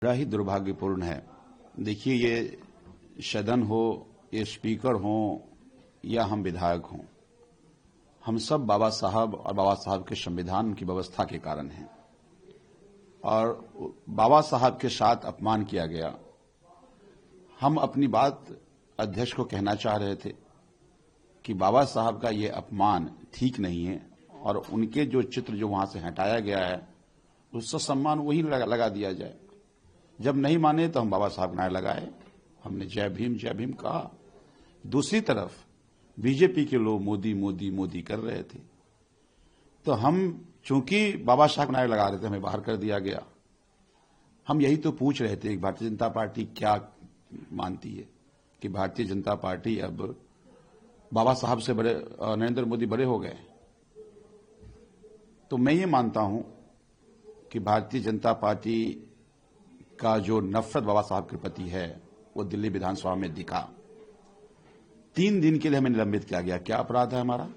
बड़ा ही दुर्भाग्यपूर्ण है। देखिए, ये सदन हो, ये स्पीकर हो या हम विधायक हों, हम सब बाबा साहब और बाबा साहब के संविधान की व्यवस्था के कारण हैं। और बाबा साहब के साथ अपमान किया गया। हम अपनी बात अध्यक्ष को कहना चाह रहे थे कि बाबा साहब का ये अपमान ठीक नहीं है और उनके जो चित्र जो वहां से हटाया गया है उसका सम्मान वही लगा दिया जाए। जब नहीं माने तो हम बाबा साहब नारे लगाए, हमने जय भीम कहा। दूसरी तरफ बीजेपी के लोग मोदी मोदी मोदी कर रहे थे, तो हम चूंकि बाबा साहब नारे लगा रहे थे, हमें बाहर कर दिया गया। हम यही तो पूछ रहे थे कि भारतीय जनता पार्टी क्या मानती है कि भारतीय जनता पार्टी अब बाबा साहब से बड़े, नरेंद्र मोदी बड़े हो गए। तो मैं ये मानता हूं कि भारतीय जनता पार्टी का जो नफरत बाबा साहब के प्रति है वो दिल्ली विधानसभा में दिखा। 3 दिन के लिए हमें निलंबित किया गया। क्या अपराध है हमारा?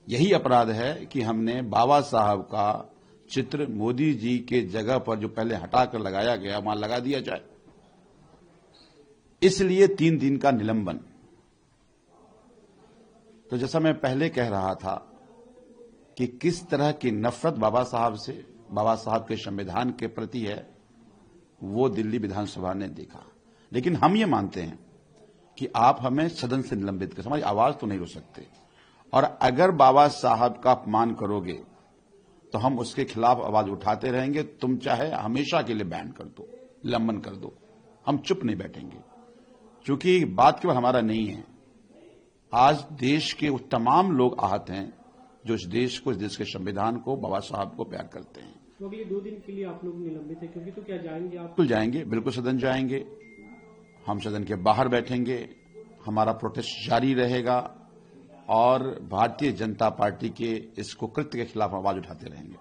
यही अपराध है कि हमने बाबा साहब का चित्र मोदी जी के जगह पर जो पहले हटाकर लगाया गया वहां लगा दिया जाए, इसलिए 3 दिन का निलंबन। तो जैसा मैं पहले कह रहा था कि किस तरह की नफरत बाबा साहब से, बाबा साहब के संविधान के प्रति है, वो दिल्ली विधानसभा ने देखा। लेकिन हम ये मानते हैं कि आप हमें सदन से निलंबित कर, हमारी आवाज तो नहीं रोक सकते। और अगर बाबा साहब का अपमान करोगे तो हम उसके खिलाफ आवाज उठाते रहेंगे। तुम चाहे हमेशा के लिए बैन कर दो, निलंबन कर दो, हम चुप नहीं बैठेंगे। क्योंकि बात केवल हमारा नहीं है, आज देश के वो तमाम लोग आहत हैं जो इस देश को, इस देश के संविधान को, बाबा साहब को प्यार करते हैं। तो अगले 2 दिन के लिए आप लोग निलंबित है क्योंकि, तो क्या जाएंगे आप? बिल्कुल जाएंगे, बिल्कुल सदन जाएंगे। हम सदन के बाहर बैठेंगे, हमारा प्रोटेस्ट जारी रहेगा और भारतीय जनता पार्टी के इस कुकृत्य के खिलाफ आवाज उठाते रहेंगे।